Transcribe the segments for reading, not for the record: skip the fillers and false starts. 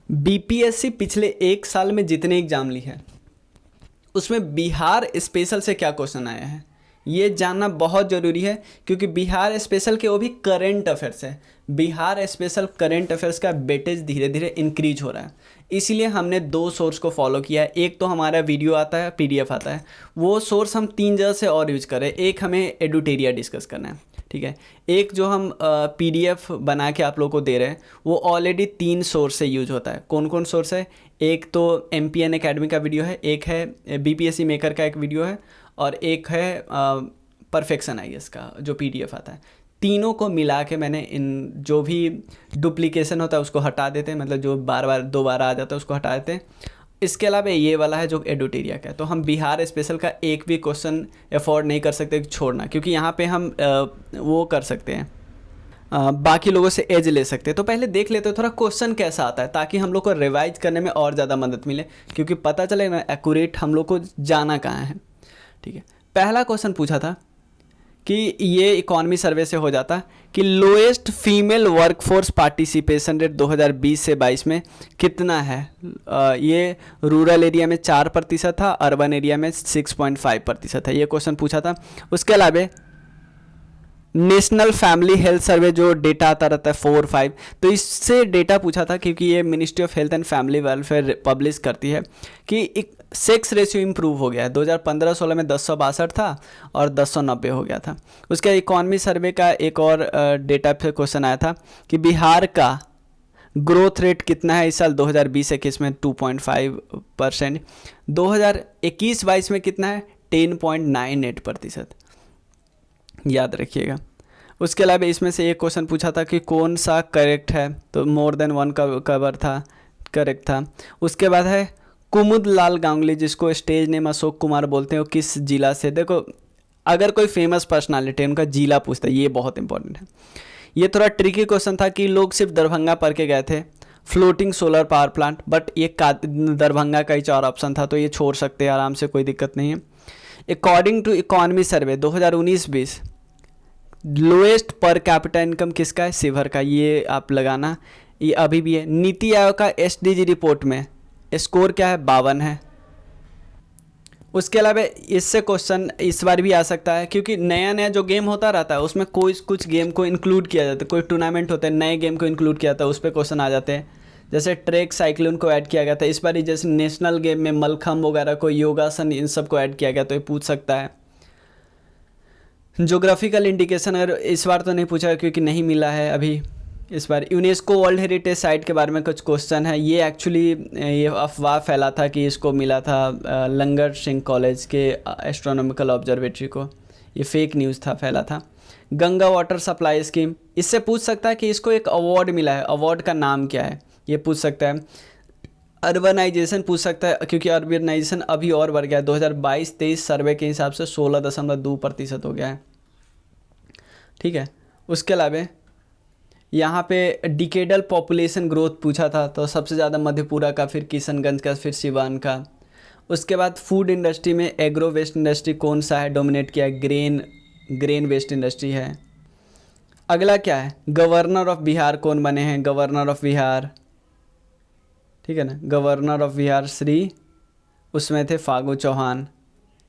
BPSC पिछले एक साल में जितने एग्जाम ली है उसमें बिहार स्पेशल से क्या क्वेश्चन आया है ये जानना बहुत ज़रूरी है, क्योंकि बिहार स्पेशल के वो भी करेंट अफेयर्स है। बिहार स्पेशल करेंट अफेयर्स का वेटेज धीरे धीरे इंक्रीज हो रहा है, इसीलिए हमने दो सोर्स को फॉलो किया है। एक तो हमारा वीडियो आता है, पीडीएफ आता है, वो सोर्स हम 3 जगह से और यूज करें। एक हमें एडुटेरिया डिस्कस करना है, ठीक है। एक जो हम पीडीएफ बना के आप लोगों को दे रहे हैं वो ऑलरेडी 3 सोर्स से यूज होता है। कौन कौन सोर्स है? एक तो एमपीएन एकेडमी का वीडियो है, एक है बीपीएससी मेकर का एक वीडियो है, और एक है परफेक्शन आईएएस का जो पीडीएफ आता है। तीनों को मिला के मैंने इन जो भी डुप्लीकेशन होता है उसको हटा देते हैं, मतलब जो बार बार 2 बार आ जाता है उसको हटा देते हैं। इसके अलावा ये वाला है जो एडुटेरिया का है, तो हम बिहार स्पेशल का एक भी क्वेश्चन अफोर्ड नहीं कर सकते छोड़ना, क्योंकि यहाँ पे हम वो कर सकते हैं, बाकी लोगों से एज ले सकते हैं। तो पहले देख लेते हैं थोड़ा क्वेश्चन कैसा आता है, ताकि हम लोग को रिवाइज करने में और ज़्यादा मदद मिले, क्योंकि पता चले ना एक्यूरेट हम लोग को जाना कहाँ है, ठीक है। पहला क्वेश्चन पूछा था कि ये इकॉनमी सर्वे से हो जाता कि lowest female workforce participation rate 2020 से 22 में कितना है। ये रूरल एरिया में 4% था, अर्बन एरिया में 6.5% है। ये क्वेश्चन पूछा था। उसके अलावा नेशनल फैमिली हेल्थ सर्वे जो डेटा आता रहता है 4-5, तो इससे डेटा पूछा था, क्योंकि ये ministry of health and family welfare publish करती है कि एक सेक्स रेशियो इम्प्रूव हो गया है। 2015-16 में 1062 था और 1090 हो गया था। उसके इकॉनमी सर्वे का एक और डेटा पे क्वेश्चन आया था कि बिहार का ग्रोथ रेट कितना है इस साल 2020-21 में 2.5%, 2021-22 में कितना है 10.98%, याद रखिएगा। उसके अलावा इसमें से एक क्वेश्चन पूछा था कि कौन सा करेक्ट है, तो मोर देन 1 का कवर था, करेक्ट था। उसके बाद है कुमुद लाल गांगुली, जिसको स्टेज नेम अशोक कुमार बोलते हैं, वो किस जिला से। देखो अगर कोई फेमस पर्सनालिटी है उनका जिला पूछता है, ये बहुत इंपॉर्टेंट है। ये थोड़ा ट्रिकी क्वेश्चन था कि लोग सिर्फ दरभंगा पढ़ के गए थे, floating solar power plant, but ये दरभंगा का ही 4 ऑप्शन था, तो ये छोड़ सकते हैं आराम से, कोई दिक्कत नहीं है। According to economy survey 2019-20 lowest per capita income किसका है? शिवहर का। ये आप लगाना, ये अभी भी है। नीति आयोग का एसडीजी रिपोर्ट में स्कोर क्या है? 52 है। उसके अलावा इससे क्वेश्चन इस बार भी आ सकता है, क्योंकि नया नया जो गेम होता रहता है उसमें कोई कुछ गेम को इंक्लूड किया जाता है, कोई टूर्नामेंट होते हैं नए गेम को इंक्लूड किया जाता है, उस पर क्वेश्चन आ जाते हैं। जैसे ट्रैक साइक्लोन को ऐड किया गया था इस बार, जैसे नेशनल गेम में मलखम्ब वगैरह को, योगासन, इन सब को ऐड किया गया, तो ये पूछ सकता है। ज्योग्राफिकल इंडिकेशन अगर इस बार तो नहीं पूछा क्योंकि नहीं मिला है अभी। इस बार यूनेस्को वर्ल्ड हेरिटेज साइट के बारे में कुछ क्वेश्चन है। ये एक्चुअली ये अफवाह फैला था कि इसको मिला था लंगर सिंह कॉलेज के एस्ट्रोनॉमिकल ऑब्जर्वेटरी को, ये फेक न्यूज़ था, फैला था। गंगा वाटर सप्लाई स्कीम, इससे पूछ सकता है कि इसको एक अवार्ड मिला है, अवार्ड का नाम क्या है, ये पूछ सकता है। अर्बनाइजेशन पूछ सकता है, क्योंकि अर्बनाइजेशन अभी और बढ़ गया है, 2022-23 सर्वे के हिसाब से 16.2% हो गया है, ठीक है। उसके अलावा यहाँ पे डिकेडल पॉपुलेशन ग्रोथ पूछा था, तो सबसे ज़्यादा मधेपुरा का, फिर किशनगंज का, फिर सिवान का। उसके बाद फूड इंडस्ट्री में एग्रो वेस्ट इंडस्ट्री कौन सा है डोमिनेट किया है? ग्रेन वेस्ट इंडस्ट्री है। अगला क्या है? गवर्नर ऑफ बिहार कौन बने हैं? गवर्नर ऑफ बिहार, ठीक है ना, गवर्नर ऑफ बिहार श्री, उसमें थे फागू चौहान,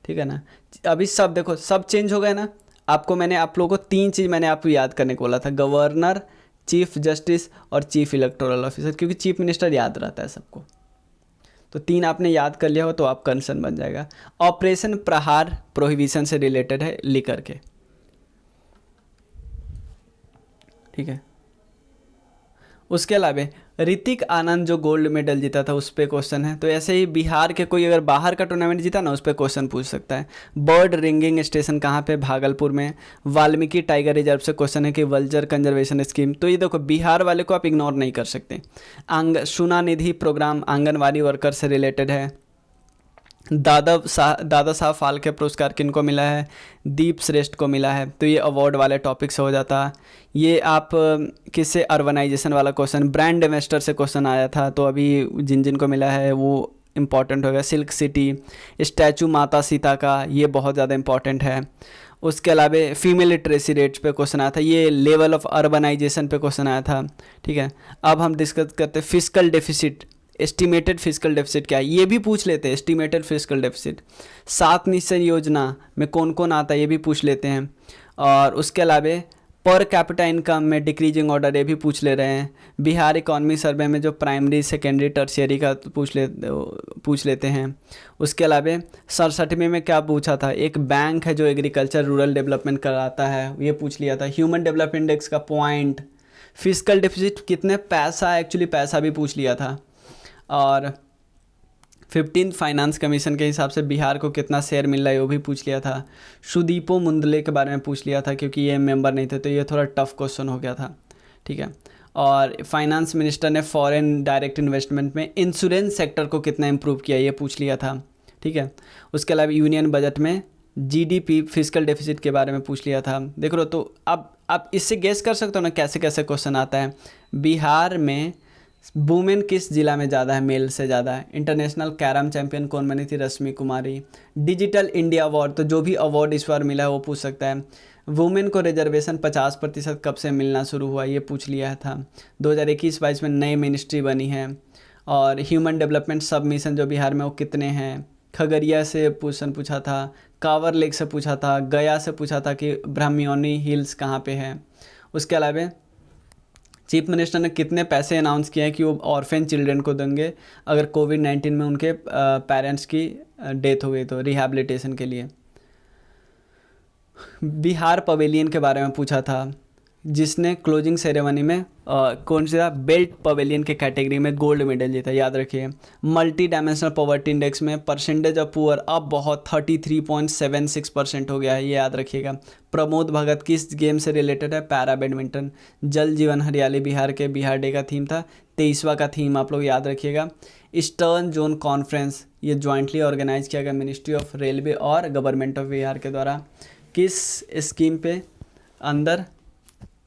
ठीक है ना। अभी सब देखो सब चेंज हो गए ना। आपको मैंने आप लोगों को 3 चीज़ मैंने आपको याद करने को बोला था, गवर्नर, चीफ जस्टिस और चीफ इलेक्टोरल ऑफिसर, क्योंकि चीफ मिनिस्टर याद रहता है सबको, तो 3 आपने याद कर लिया हो तो आप कंसर्न बन जाएगा। ऑपरेशन प्रहार प्रोहिबिशन से रिलेटेड है, लिकर के, ठीक है। उसके अलावा ऋतिक आनंद जो गोल्ड मेडल जीता था उस पर क्वेश्चन है, तो ऐसे ही बिहार के कोई अगर बाहर का टूर्नामेंट जीता ना उस पर क्वेश्चन पूछ सकता है। बर्ड रिंगिंग स्टेशन कहाँ पे? भागलपुर में। वाल्मीकि टाइगर रिजर्व से क्वेश्चन है कि वल्चर कंजर्वेशन स्कीम, तो ये देखो बिहार वाले को आप इग्नोर नहीं कर सकते। सुना निधि प्रोग्राम आंगनवाड़ी वर्कर से रिलेटेड है। दादा साहब फाल्के पुरस्कार किनको मिला है? दीप श्रेष्ठ को मिला है, तो ये अवार्ड वाले टॉपिक से हो जाता है। ये आप किससे? अर्बनाइजेशन वाला क्वेश्चन। ब्रांड इन्वेस्टर से क्वेश्चन आया था, तो अभी जिन जिन को मिला है वो इम्पॉर्टेंट हो गया। सिल्क सिटी, स्टैचू माता सीता का, ये बहुत ज़्यादा इम्पॉर्टेंट है। उसके अलावा फीमेल लिटरेसी रेट्स पे क्वेश्चन आया था, ये लेवल ऑफ अर्बनाइजेशन पे क्वेश्चन आया था। ठीक है, अब हम डिस्कस करते हैं physical deficit, estimated physical deficit क्या है, ये भी पूछ लेते हैं। एस्टिमेटेड फिजिकल डेफिसिट 7 निश्चय योजना में कौन कौन आता है ये भी पूछ लेते हैं। और उसके अलावा पर कैपिटा इनकम में डिक्रीजिंग ऑर्डर ये भी पूछ ले रहे हैं। बिहार इकॉनमी सर्वे में जो प्राइमरी सेकेंडरी टर्शियरी का पूछ लेते हैं। उसके अलावा 67वें में क्या पूछा था, एक बैंक है जो एग्रीकल्चर रूरल डेवलपमेंट कराता है, ये पूछ लिया था। ह्यूमन डेवलपमेंट इंडेक्स का पॉइंट, फिजिकल डेफिसिट कितने पैसा, एक्चुअली पैसा भी पूछ लिया था। और 15 फाइनेंस कमीशन के हिसाब से बिहार को कितना शेयर मिल रहा है वो भी पूछ लिया था। सुदीपो मुंदले के बारे में पूछ लिया था क्योंकि ये मेंबर नहीं थे, तो ये थोड़ा टफ क्वेश्चन हो गया था। ठीक है, और फाइनेंस मिनिस्टर ने फॉरेन डायरेक्ट इन्वेस्टमेंट में इंश्योरेंस सेक्टर को कितना इम्प्रूव किया ये पूछ लिया था। ठीक है, उसके अलावा यूनियन बजट में जीडीपी फिजिकल डेफिसिट के बारे में पूछ लिया था। देख लो, तो अब आप इससे गेस कर सकते हो ना कैसे कैसे क्वेश्चन आता है। बिहार में वुमेन किस जिला में ज़्यादा है, मेल से ज़्यादा है। इंटरनेशनल कैरम चैंपियन कौन बनी थी, रश्मि कुमारी। डिजिटल इंडिया अवार्ड, तो जो भी अवार्ड इस बार मिला है वो पूछ सकता है। वुमेन को रिजर्वेशन 50% कब से मिलना शुरू हुआ ये पूछ लिया था। 2021-22 में नई मिनिस्ट्री बनी है। और ह्यूमन डेवलपमेंट सब मिशन जो बिहार में वो कितने हैं। खगड़िया से पूछा था, कांवर लेक से पूछा था, गया से पूछा था कि ब्राह्मणी हिल्स कहाँ पे है। उसके अलावा चीफ मिनिस्टर ने कितने पैसे अनाउंस किए हैं कि वो ऑर्फेन चिल्ड्रन को देंगे अगर कोविड-19 में उनके पेरेंट्स की डेथ हो गई तो, रिहैबिलिटेशन के लिए। बिहार पवेलियन के बारे में पूछा था, जिसने क्लोजिंग सेरेमनी में कौन सा बेल्ट पवेलियन के कैटेगरी में गोल्ड मेडल जीता, याद रखिए। मल्टी डायमेंशनल पॉवर्टी इंडेक्स में परसेंटेज ऑफ पुअर अब बहुत 33.76% हो गया है, ये याद रखिएगा। प्रमोद भगत किस गेम से रिलेटेड है, पैरा बैडमिंटन। जल जीवन हरियाली बिहार के बिहार डे का थीम था, 23वां का थीम आप लोग याद रखिएगा। ईस्टर्न जोन कॉन्फ्रेंस ये ज्वाइंटली ऑर्गेनाइज किया गया मिनिस्ट्री ऑफ रेलवे और गवर्नमेंट ऑफ बिहार के द्वारा। किस स्कीम पे अंदर,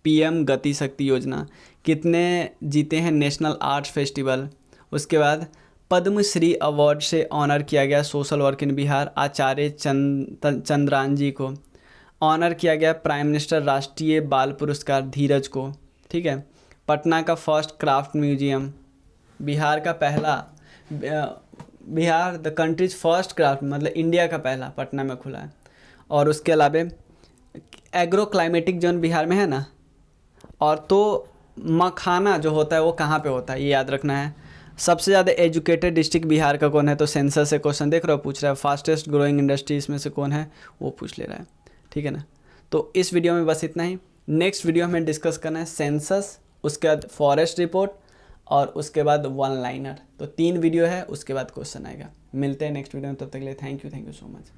पीएम गति शक्ति योजना। कितने जीते हैं नेशनल आर्ट्स फेस्टिवल। उसके बाद पद्मश्री अवार्ड से ऑनर किया गया सोशल वर्क इन बिहार आचार्य चंद्रान जी को। ऑनर किया गया प्राइम मिनिस्टर राष्ट्रीय बाल पुरस्कार धीरज को। ठीक है, पटना का फर्स्ट क्राफ्ट म्यूजियम, बिहार का पहला, Bihar the countries first craft मतलब इंडिया का पहला पटना में खुला है। और उसके अलावा एग्रो क्लाइमेटिक जोन बिहार में है ना। और तो मखाना जो होता है वो कहाँ पे होता है ये याद रखना है। सबसे ज़्यादा एजुकेटेड डिस्ट्रिक्ट बिहार का कौन है, तो सेंसस से क्वेश्चन देख रहे हो पूछ रहा है। फास्टेस्ट ग्रोइंग इंडस्ट्री इसमें से कौन है वो पूछ ले रहा है। ठीक है ना, तो इस वीडियो में बस इतना ही। नेक्स्ट वीडियो हमें डिस्कस करना है सेंसस, उसके बाद फॉरेस्ट रिपोर्ट और उसके बाद वन लाइनर। तो 3 वीडियो है, उसके बाद क्वेश्चन आएगा। मिलते हैं नेक्स्ट वीडियो में, तब तक के लिए थैंक यू सो मच।